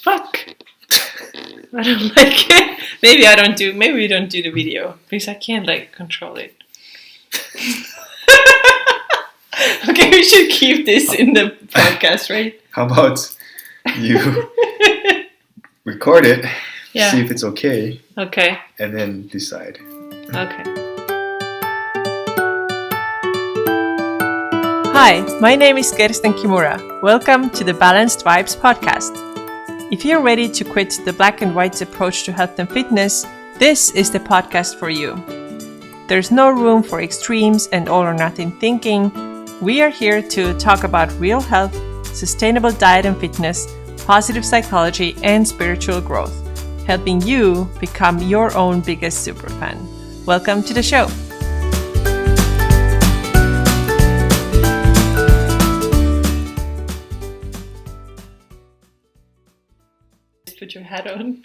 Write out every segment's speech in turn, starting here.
Fuck. I don't like it. Maybe we don't do the video because I can't control it. Okay, we should keep this in the podcast, right? How about you record it, see if it's okay. Okay. And then decide. Okay. Hi, my name is Kersten Kimura. Welcome to the Balanced Vibes podcast. If you're ready to quit the black and white approach to health and fitness, this is the podcast for you. There's no room for extremes and all or nothing thinking. We are here to talk about real health, sustainable diet and fitness, positive psychology, and spiritual growth, helping you become your own biggest superfan. Welcome to the show. Put your hat on.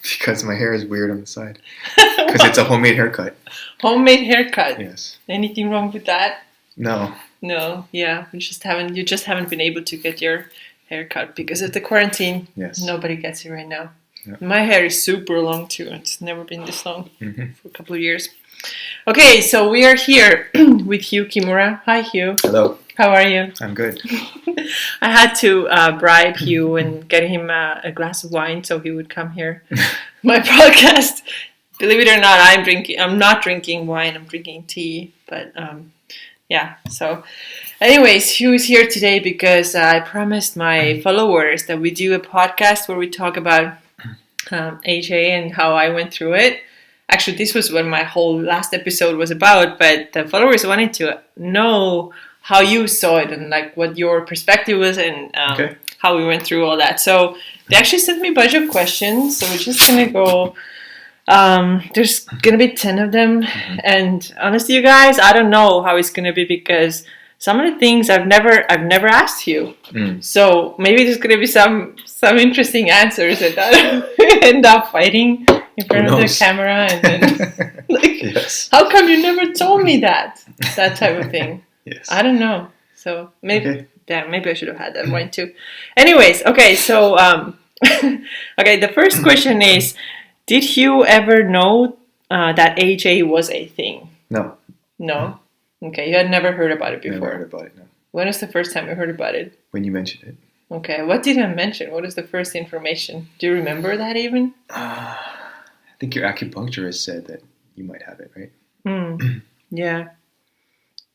Because my hair is weird on the side. Because it's a homemade haircut. Homemade haircut? Yes. Anything wrong with that? No. No, yeah. You just haven't been able to get your hair cut because of the quarantine. Yes. Nobody gets it right now. Yeah. My hair is super long too. It's never been this long for a couple of years. Okay, so we are here with Hugh Kimura. Hi, Hugh. Hello. How are you? I'm good. I had to bribe Hugh and get him a glass of wine so he would come here. My podcast. Believe it or not, I'm not drinking wine. I'm drinking tea. But yeah. So, anyways, Hugh is here today because I promised my followers that we do a podcast where we talk about HA and how I went through it. Actually, this was what my whole last episode was about. But the followers wanted to know how you saw it and what your perspective was and how we went through all that. So they actually sent me a bunch of questions. So we're just going to go. There's going to be 10 of them. And honestly, you guys, I don't know how it's going to be because some of the things I've never asked you. So maybe there's going to be some interesting answers that I end up fighting in front of the camera. And then, yes. How come you never told me that? That type of thing. Yes. I don't know. So maybe I should have had that wine too. Anyways, okay, so okay, the first question is, did Hugh ever know that HA was a thing? No. No? Okay, you had never heard about it before. Never heard about it, no. When was the first time you heard about it? When you mentioned it. Okay, what did I mention? What is the first information? Do you remember that even? I think your acupuncturist said that you might have it, right? Yeah.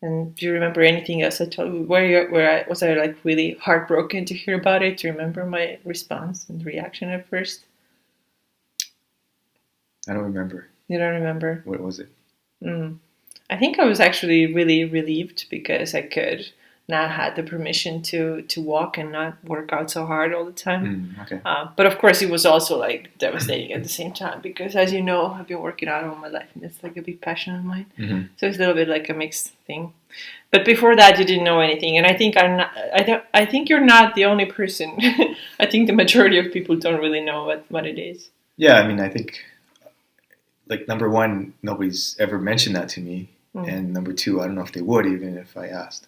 And do you remember anything else I told you? Was I really heartbroken to hear about it? Do you remember my response and reaction at first? I don't remember. You don't remember? What was it? I think I was actually really relieved because I could now had the permission to walk and not work out so hard all the time. Okay. But of course it was also devastating at the same time because as you know, I've been working out all my life and it's a big passion of mine. So it's a little bit like a mixed thing. But before that you didn't know anything, and I think I think you're not the only person. I think the majority of people don't really know what it is. Yeah, I mean, I think number one, nobody's ever mentioned that to me, and number two, I don't know if they would even if I asked.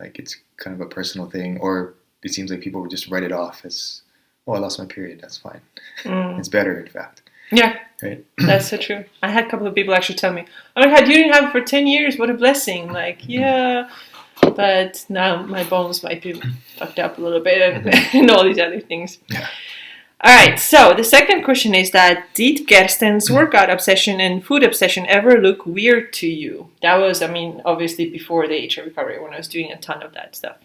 It's kind of a personal thing, or it seems like people would just write it off as, I lost my period, that's fine. It's better, in fact. Yeah, right? That's so true. I had a couple of people actually tell me, oh my God, you didn't have it for 10 years, what a blessing. Yeah, but now my bones might be fucked up a little bit and all these other things. Yeah. All right, so the second question is that did Kersten's workout obsession and food obsession ever look weird to you? That was, obviously before the HA recovery when I was doing a ton of that stuff.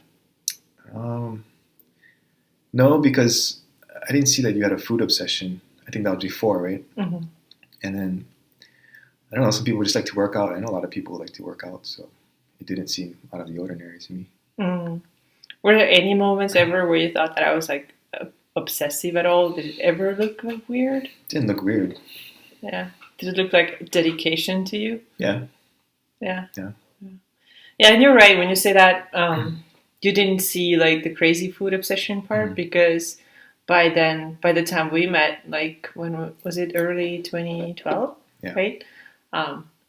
No, because I didn't see that you had a food obsession. I think that was before, right? And then, I don't know, some people just like to work out. I know a lot of people like to work out, so it didn't seem out of the ordinary to me. Were there any moments ever where you thought that I was obsessive at all? Did it ever look weird? It didn't look weird. Yeah. Did it look like dedication to you? Yeah. Yeah. Yeah, and you're right when you say that you didn't see the crazy food obsession part because by the time we met, when was it, early 2012? Yeah. Right?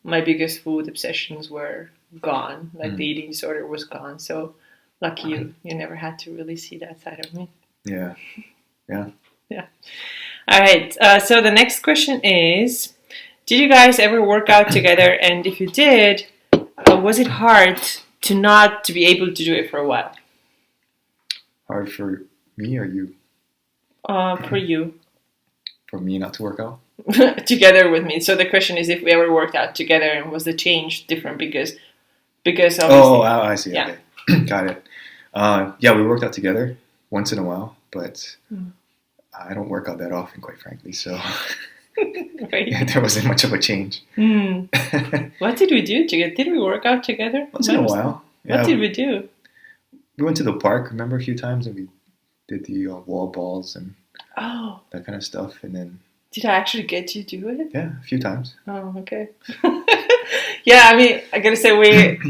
My biggest food obsessions were gone. The eating disorder was gone. So lucky you never had to really see that side of me. Yeah. Yeah. Yeah. All right. So the next question is, did you guys ever work out together? And if you did, was it hard to not to be able to do it for a while? Hard for me or you? For you. For me not to work out? Together with me. So the question is if we ever worked out together and was the change different because obviously. Oh, I see. Yeah. Okay. Got it. Yeah, we worked out together once in a while, but I don't work out that often, quite frankly. So Right. there wasn't much of a change. What did we do together? Did we work out together? Once in a while. Yeah, what did we do? We went to the park, remember, a few times, and we did the wall balls and that kind of stuff. And then did I actually get you to do it? Yeah, a few times. Oh, okay. Yeah, I mean, I gotta say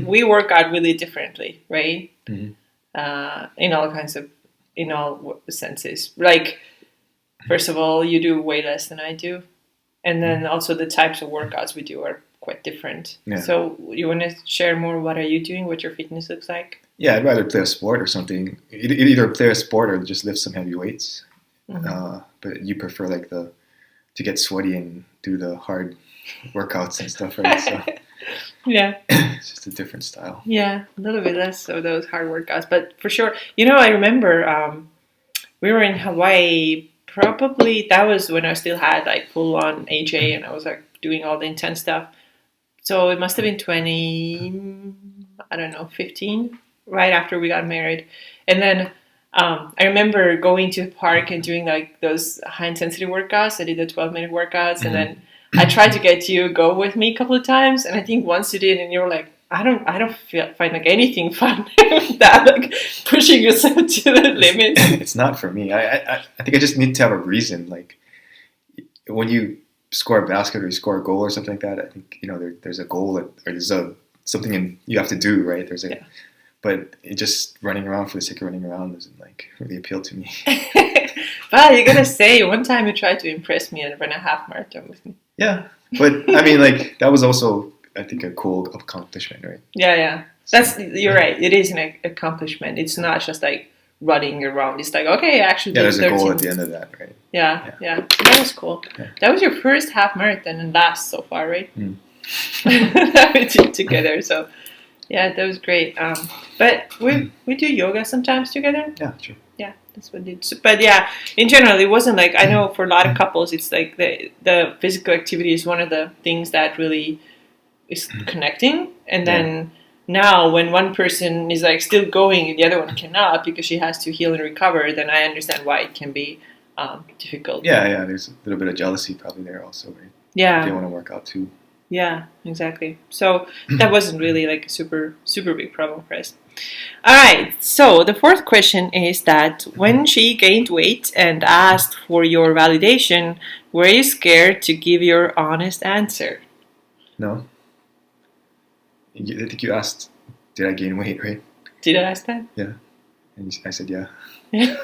we work out really differently, right? Mm-hmm. In all senses. Like, first of all, you do way less than I do, and then also the types of workouts we do are quite different. Yeah. So, you want to share more? What are you doing? What your fitness looks like? Yeah, I'd rather play a sport or something. Either play a sport or just lift some heavy weights. Mm-hmm. But you prefer like to get sweaty and do the hard workouts and stuff, right? So yeah, it's just a different style. Yeah, a little bit less of those hard workouts, but for sure. I remember we were in Hawaii. Probably that was when I still had like full on HA, and I was like doing all the intense stuff. So it must have been 15, right after we got married, and then. I remember going to the park and doing like those high intensity workouts. I did the 12-minute workouts, and then I tried to get you to go with me a couple of times. And I think once you did, and you were like, I don't find like anything fun that like pushing yourself to the limit. It's not for me. I think I just need to have a reason. Like when you score a basket or you score a goal or something like that, I think there's a goal or there's something you have to do, right? But it just running around for the sake of running around doesn't like really appeal to me. Well, you gotta say, one time you tried to impress me and run a half marathon with me. Yeah, but I mean, like that was also, I think, a cool accomplishment, right? Yeah. You're right. It is an accomplishment. It's not just like running around. It's like, okay, actually, there's a goal at the end of that, right? Yeah. So that was cool. Yeah. That was your first half marathon and last so far, right? That we did together. So. Yeah, that was great. But we do yoga sometimes together. Yeah, true. Yeah, that's what we did. But yeah, in general, it wasn't like, I know for a lot of couples, it's like the physical activity is one of the things that really is connecting. And then now when one person is like still going and the other one cannot because she has to heal and recover, then I understand why it can be difficult. Yeah, there's a little bit of jealousy probably there also, right? Yeah. They want to work out too. Yeah, exactly. So that wasn't really like a super, super big problem for us. All right. So the fourth question is that when she gained weight and asked for your validation, were you scared to give your honest answer? No. I think you asked, did I gain weight, right? Did I ask that? Yeah. And I said, yeah. Yeah.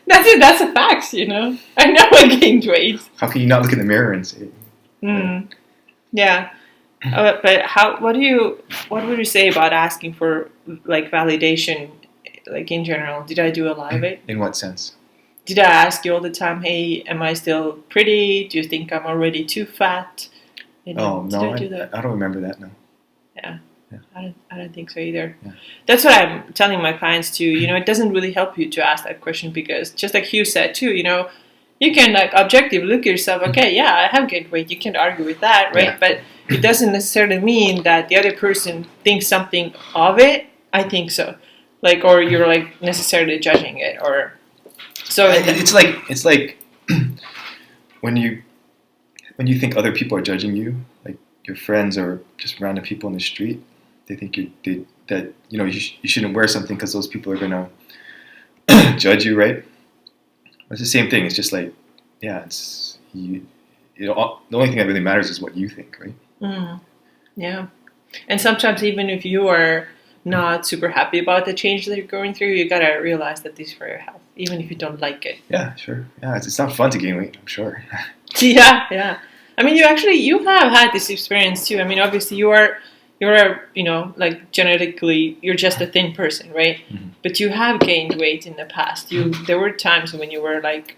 That's it. That's a fact, I know I gained weight. How can you not look in the mirror and say it? Yeah, but what would you say about asking for like validation, like in general? Did I do a lot of it? In what sense? Did I ask you all the time, hey, am I still pretty? Do you think I'm already too fat? No, I don't remember that, no. Yeah. I don't think so either. Yeah. That's what I'm telling my clients too. It doesn't really help you to ask that question because just like Hugh said too, you can like objectively look at yourself, okay, yeah, I have gained weight. You can't argue with that, right? Yeah. But it doesn't necessarily mean that the other person thinks something of it. I think so. Like, or you're like necessarily judging it, or so. It's like when you think other people are judging you, like your friends or just random people in the street, they think you shouldn't wear something because those people are gonna judge you, right? It's the same thing. It's just like, yeah, it's the only thing that really matters is what you think, right? Yeah, and sometimes even if you are not super happy about the change that you're going through, you gotta realize that this is for your health, even if you don't like it. Yeah, sure. Yeah, it's not fun to gain weight, I'm sure. Yeah. I mean, you have had this experience too. I mean, obviously you are you're like genetically you're just a thin person, right? Mm-hmm. But you have gained weight in the past. There were times when you were like,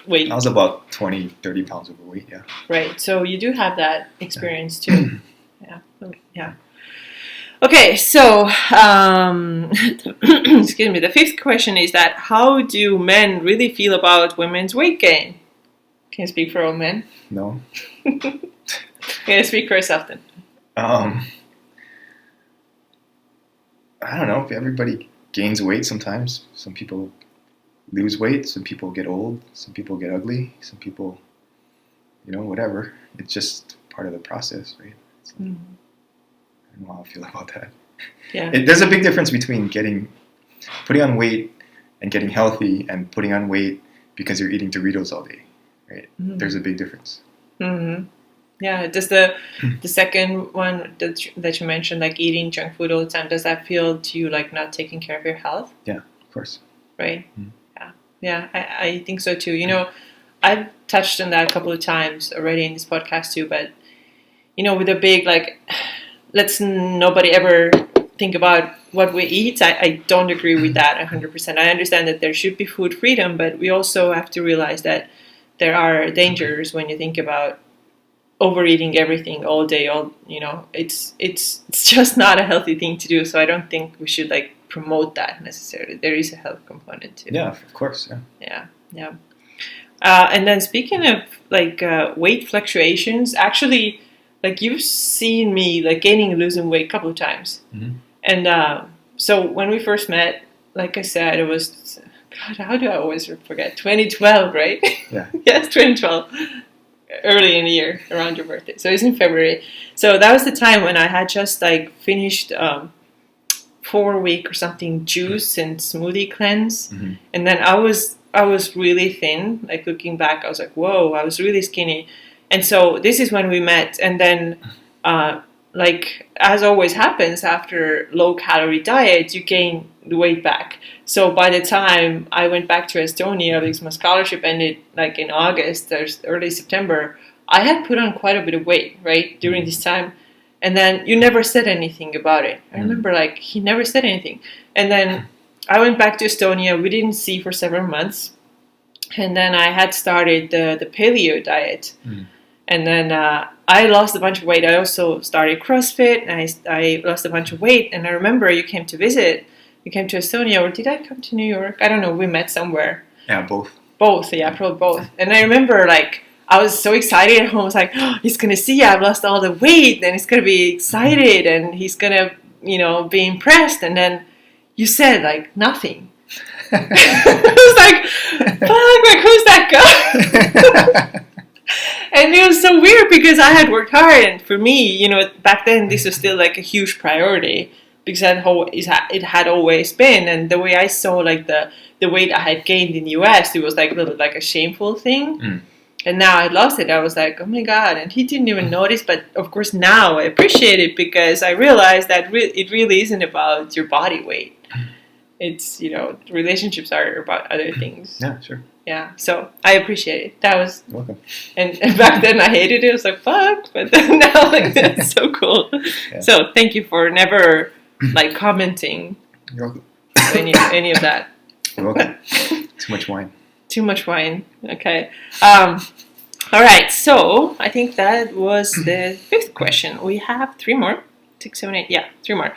wait, I was about 20, 30 pounds overweight. Yeah. right? So you do have that experience too. Yeah. Okay, so excuse me. The fifth question is that how do men really feel about women's weight gain? Can you speak for all men? No. Can you speak for yourself then? I don't know. Everybody gains weight sometimes. Some people lose weight. Some people get old. Some people get ugly. Some people, whatever. It's just part of the process, right? I don't know how I feel about that. Yeah. There's a big difference between putting on weight and getting healthy and putting on weight because you're eating Doritos all day, right? Mm-hmm. There's a big difference. Mm-hmm. Yeah. Does the second one that you mentioned, like eating junk food all the time, does that feel to you like not taking care of your health? Yeah, of course. Right. Mm-hmm. Yeah. I think so too. I've touched on that a couple of times already in this podcast too, but with a big like, let's nobody ever think about what we eat. I don't agree with that 100%. I understand that there should be food freedom, but we also have to realize that there are dangers when you think about overeating everything all day. It's just not a healthy thing to do. So I don't think we should like promote that necessarily. There is a health component too. Yeah, of course. Yeah. And then speaking of like weight fluctuations, actually, like you've seen me like gaining and losing weight a couple of times. Mm-hmm. And so when we first met, like I said, it was, God, how do I always forget? 2012, right? Yeah. Yes, 2012. Early in the year, around your birthday. So it's in February. So that was the time when I had just like finished 4-week or something juice and smoothie cleanse. Mm-hmm. And then I was really thin. Like looking back, I was like, whoa, I was really skinny. And so this is when we met. And then like as always happens after low calorie diet, you gain the weight back. So by the time I went back to Estonia, because my scholarship ended like in August or early September, I had put on quite a bit of weight, right, during this time. And then you never said anything about it. I remember like he never said anything. And then I went back to Estonia. We didn't see for several months. And then I had started the paleo diet. And then I lost a bunch of weight. I also started CrossFit, and I lost a bunch of weight. And I remember you came to visit. You came to Estonia, or did I come to New York? I don't know. We met somewhere. Yeah, both. Both, yeah, probably both. And I remember, like, I was so excited at home. I was like, oh, he's going to see I've lost all the weight, and he's going to be excited, and he's going to, be impressed. And then you said, like, nothing. I was like, fuck, like, who's that guy? And it was so weird because I had worked hard, and for me, back then this was still like a huge priority because it had always been. And the way I saw like the weight I had gained in the US, it was like a little like a shameful thing. And now I lost it. I was like, oh my God, and he didn't even notice. But of course now I appreciate it because I realized that it really isn't about your body weight. It's relationships are about other things. Yeah, sure. Yeah, so I appreciate it. That was You're welcome. And back then I hated it. I was like, fuck. But then now, like, that's so cool. Yeah. So thank you for never, like, commenting. You're welcome. any of that. You're welcome. Too much wine. Too much wine. Okay. All right. So I think that was the fifth question. We have 3 more. 6, 7, 8. Yeah, 3 more.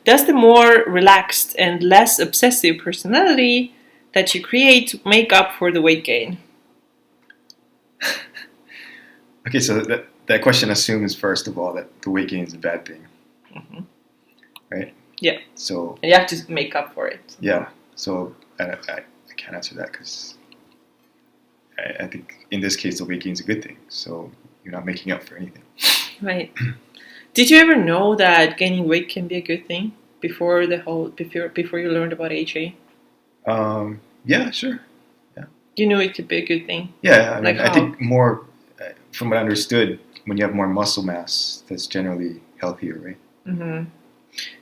Does the more relaxed and less obsessive personality that you create make up for the weight gain? Okay, so that question assumes, first of all, that the weight gain is a bad thing. Mm-hmm. Right? Yeah. So and you have to make up for it. Yeah. So I can't answer that because I think in this case the weight gain is a good thing. So you're not making up for anything. Right. Did you ever know that gaining weight can be a good thing before you learned about HA? Yeah, sure. Yeah. You knew it could be a good thing? Yeah, I think more, from what I understood, when you have more muscle mass, that's generally healthier, right? Mm-hmm.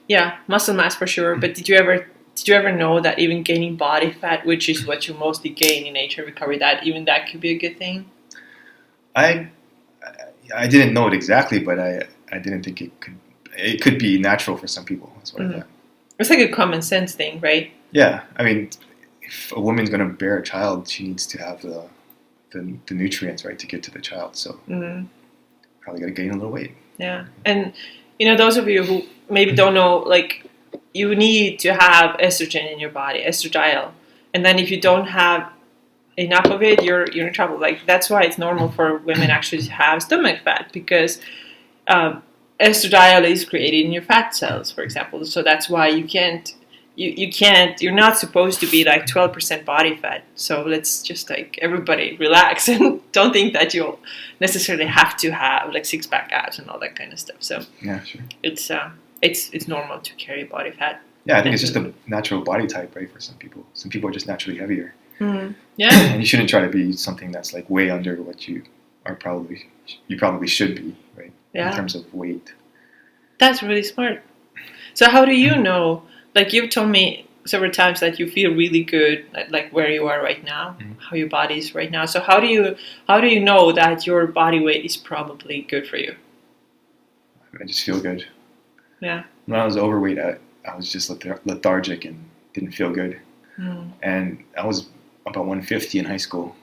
Yeah, muscle mass for sure. But did you ever know that even gaining body fat, which is what you mostly gain in HA recovery, that could be a good thing? I didn't know it exactly, but I didn't think it could it could be natural for some people. That's what I thought. It's like a common sense thing, right? Yeah, I mean, if a woman's going to bear a child, she needs to have the nutrients, right, to get to the child. So probably got to gain a little weight. Yeah, and those of you who maybe don't know, like, you need to have estrogen in your body, estradiol, and then if you don't have enough of it, you're in trouble. Like, that's why it's normal for women actually to have stomach fat, because estradiol is created in your fat cells, for example. So that's why you're not supposed to be like 12% body fat. So let's just, like, everybody relax and don't think that you'll necessarily have to have like 6-pack abs and all that kind of stuff. So yeah, sure. It's normal to carry body fat. Yeah, I think it's just a natural body type, right, for some people. Some people are just naturally heavier. Yeah. And you shouldn't try to be something that's like way under what you probably should be, right? Yeah. In terms of weight. That's really smart. So how do you know? Like, you've told me several times that you feel really good, like where you are right now, how your body is right now. So how do you know that your body weight is probably good for you? I just feel good. Yeah. When I was overweight, I was just lethargic and didn't feel good. And I was about 150 in high school,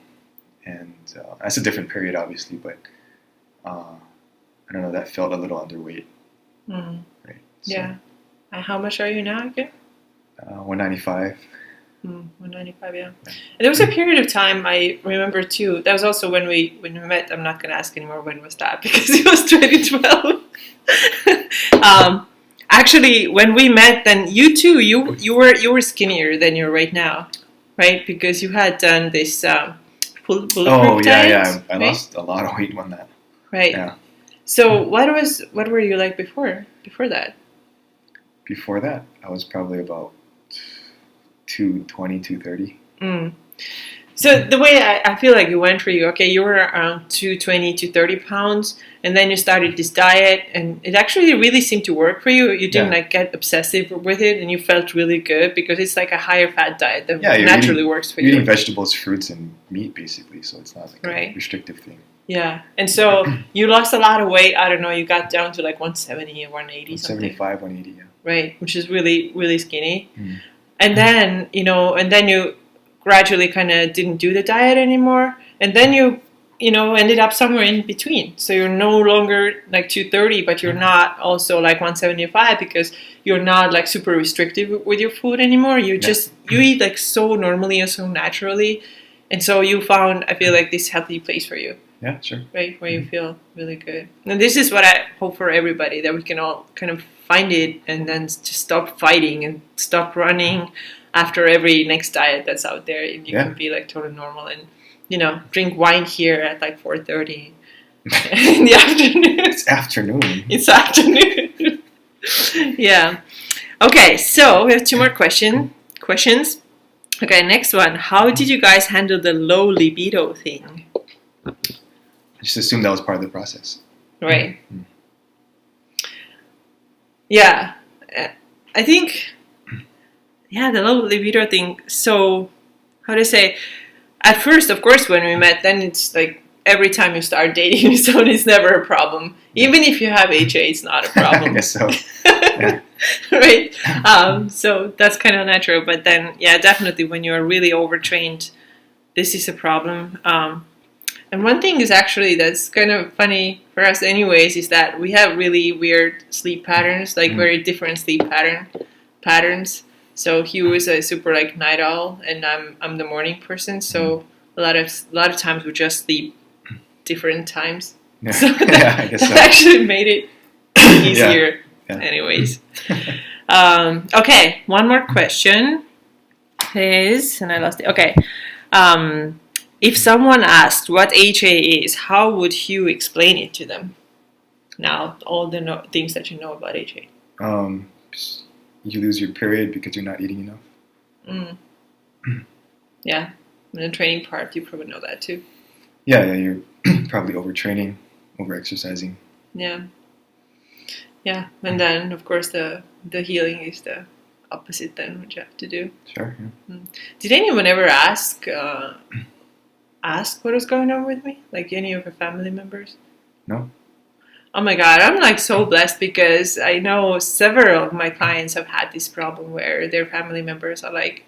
and that's a different period, obviously, but I don't know, that felt a little underweight. Right? So, yeah. And how much are you now again? 195. 195, yeah. And there was a period of time I remember too. That was also when we met. I'm not going to ask anymore when was that, because it was 2012. Actually, when we met, then you too. You were skinnier than you're right now, right? Because you had done this bulletproof diet. Yeah. I right? lost a lot of weight on that. Right. Yeah. So what were you like before that? Before that, I was probably about 220, 230. So the way I feel like it went for you, okay, you were around 220 to 30 pounds, and then you started this diet, and it actually really seemed to work for you. You didn't like get obsessive with it, and you felt really good, because it's like a higher fat diet that naturally works for you. You're eating vegetables, fruits, and meat, basically, so it's not like a restrictive thing. Yeah, and so you lost a lot of weight. I don't know, you got down to like 170 or 180 something. 175, 180, yeah. Right, which is really, really skinny. And then, you gradually kind of didn't do the diet anymore. And then you ended up somewhere in between. So you're no longer like 230, but you're not also like 175, because you're not like super restrictive with your food anymore. You eat like so normally and so naturally. And so you found, I feel like, this healthy place for you. Yeah, sure. Right, where you feel really good. And this is what I hope for everybody, that we can all kind of find it and then just stop fighting and stop running after every next diet that's out there. And you can be like totally normal and, drink wine here at like 4:30 in the afternoon. It's afternoon. It's afternoon. Yeah. Okay, so we have 2 more questions. Okay, next one. How did you guys handle the low libido thing? I just assumed that was part of the process. Right. Yeah. I think, the low libido thing. So, how to say? At first, of course, when we met, then it's like every time you start dating someone, it's never a problem. Even if you have HA, it's not a problem. I guess so. Yeah. Right? So that's kind of natural. But then, definitely when you're really overtrained, this is a problem. And one thing is actually that's kind of funny for us anyways, is that we have really weird sleep patterns, like very different sleep patterns. So Hugh is a super like night owl, and I'm the morning person. So a lot of times we just sleep different times. Yeah, so I guess so. That actually made it easier. Yeah. Anyways. Okay, one more question is, and I lost it. Okay. If someone asked what HA is, how would Hugh explain it to them? Now, all the things that you know about HA. You lose your period because you're not eating enough. Yeah, in the training part, you probably know that too. Yeah, you're probably overtraining, over-exercising. Yeah, and then of course the healing is the opposite then, what you have to do. Sure. Yeah. Did anyone ever ask what was going on with me? Like any of your family members? No. Oh my God, I'm like so blessed because I know several of my clients have had this problem where their family members are like,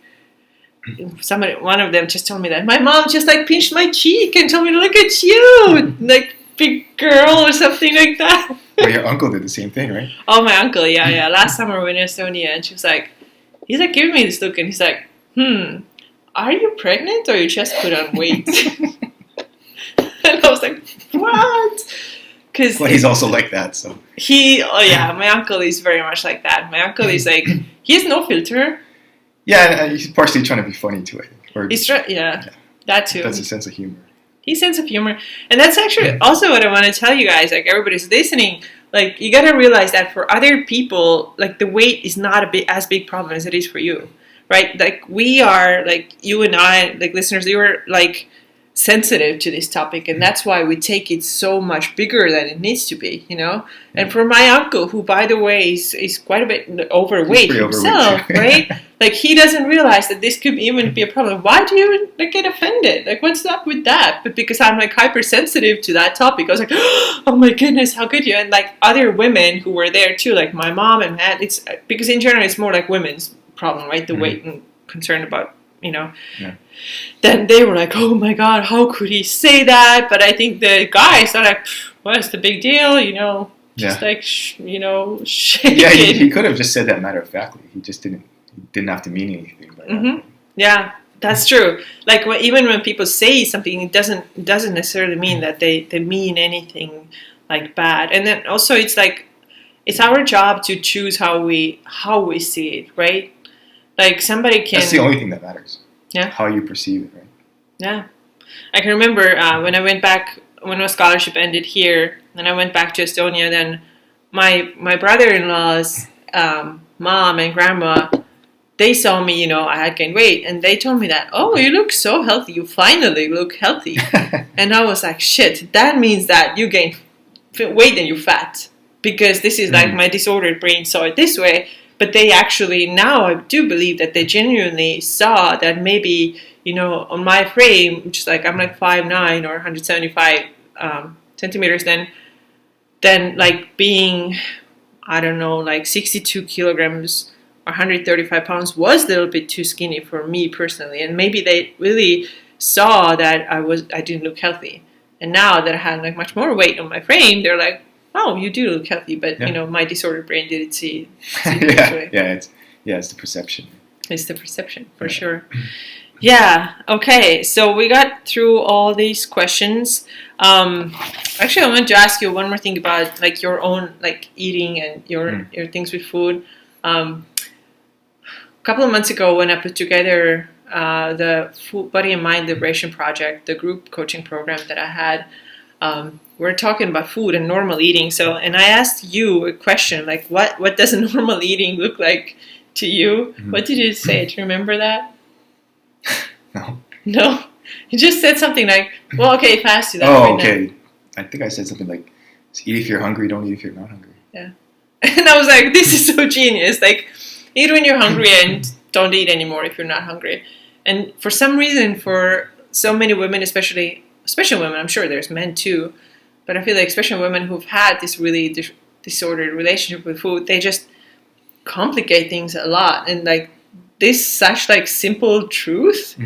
one of them just told me that my mom just like pinched my cheek and told me to look at you, like big girl or something like that. Well, your uncle did the same thing, right? Oh, my uncle, yeah. Last summer we were in Estonia and she was like, he's like giving me this look and he's like, are you pregnant or you just put on weight? And I was like, what? Because he's also like that, so. My uncle is very much like that. My uncle is like, he has no filter. Yeah, he's partially trying to be funny too, I think. Or, that too. That's a sense of humor. His sense of humor. And that's actually also what I want to tell you guys, like everybody's listening, like you got to realize that for other people, like the weight is not as big problem as it is for you, right? Like we are, like you and I, like listeners, you are like sensitive to this topic, and that's why we take it so much bigger than it needs to be, you know. And for my uncle, who by the way is quite a bit overweight himself, right? Like he doesn't realize that this could even be a problem. Why do you even like get offended? Like what's up with that? But because I'm like hypersensitive to that topic, I was like, oh my goodness, how could you? And like other women who were there too, like my mom and Matt, it's because in general it's more like women's problem, right? The weight and concern about, you know. Yeah. Then they were like, oh my God, how could he say that? But I think the guys are like, what's the big deal? You know, just like, shake it. He could have just said that matter of factly. He just didn't have to mean anything. By that. Yeah, that's true. Like even when people say something, it doesn't necessarily mean that they mean anything like bad. And then also it's like, it's our job to choose how we see it, right? Like somebody can... That's the only thing that matters. Yeah. How you perceive it, right? Yeah. I can remember when I went back, when my scholarship ended here, and I went back to Estonia, then my brother-in-law's mom and grandma, they saw me, you know, I had gained weight, and they told me that, oh, you look so healthy. You finally look healthy. And I was like, shit, that means that you gained weight and you're fat. Because this is like my disordered brain saw it this way. But they actually, now I do believe that they genuinely saw that maybe, you know, on my frame, which is like, I'm like 5'9" or 175 centimeters, then like being, I don't know, like 62 kilograms or 135 pounds was a little bit too skinny for me personally. And maybe they really saw that I didn't look healthy. And now that I had like much more weight on my frame, they're like, oh, you do look healthy, but you know, my disordered brain didn't see it this way. It's the perception. It's the perception, for sure. Yeah, okay, so we got through all these questions. Actually, I wanted to ask you one more thing about like your own like eating and your things with food. A couple of months ago when I put together the Food, Body and Mind Liberation Project, the group coaching program that I had, we're talking about food and normal eating. So, and I asked you a question, like, what does a normal eating look like to you? What did you say? Do you remember that? No? You just said something like, well, okay, fast do that right okay. now. I think I said something like, eat if you're hungry, don't eat if you're not hungry. Yeah. And I was like, this is so genius. Like, eat when you're hungry and don't eat anymore if you're not hungry. And for some reason, for so many women, especially women, I'm sure there's men too, but I feel like especially women who've had this really disordered relationship with food, they just complicate things a lot. And like this such like simple truth,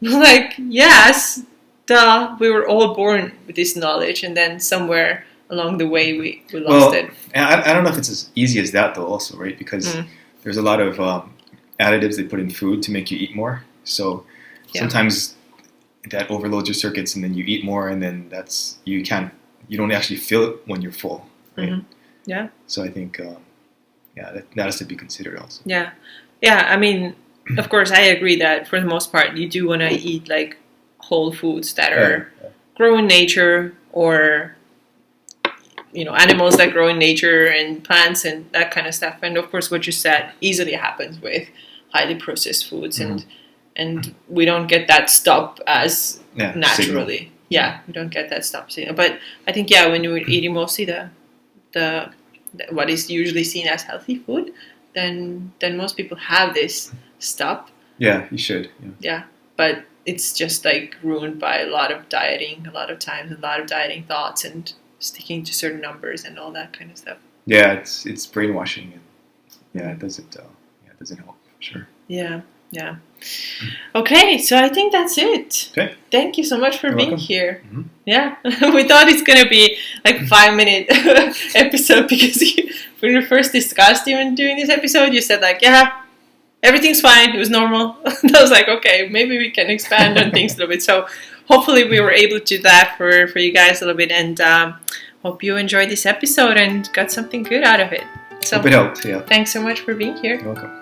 like, yes, duh, we were all born with this knowledge, and then somewhere along the way we lost it. And I don't know if it's as easy as that though also, right? Because there's a lot of additives they put in food to make you eat more. So sometimes that overloads your circuits, and then you eat more, and then you don't actually feel it when you're full, right? Yeah. So I think, that has to be considered also. Yeah. I mean, of course, I agree that for the most part, you do want to eat like whole foods that are grow in nature, or you know, animals that grow in nature and plants and that kind of stuff. And of course, what you said easily happens with highly processed foods, and we don't get that stop as naturally. Signal. Yeah, we don't get that stop signal. But I think when you're eating mostly the what is usually seen as healthy food, then most people have this stop. Yeah, you should. Yeah, but it's just like ruined by a lot of dieting, a lot of times, a lot of dieting thoughts, and sticking to certain numbers and all that kind of stuff. Yeah, it's brainwashing. And yeah, it doesn't help. Sure. Yeah. Okay, so I think that's it. Okay. Thank you so much for being welcome. here. Mm-hmm. Yeah, we thought it's gonna be like 5-minute episode because when we first discussed even doing this episode, you said like, yeah, everything's fine. It was normal. And I was like, okay, maybe we can expand on things a little bit. So hopefully we were able to do that for you guys a little bit, and hope you enjoyed this episode and got something good out of it. So hope it helped. Yeah. Thanks so much for being here. You're welcome.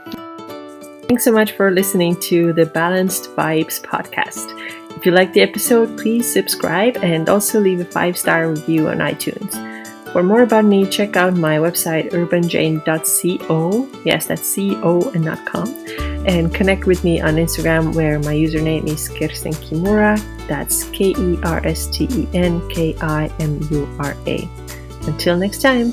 Thanks so much for listening to the Balanced Vibes podcast. If you liked the episode, please subscribe and also leave a 5-star review on iTunes. For more about me, check out my website urbanjane.co. Yes, that's CO and not com. And connect with me on Instagram, where my username is Kirsten Kimura. That's KERSTENKIMURA. Until next time.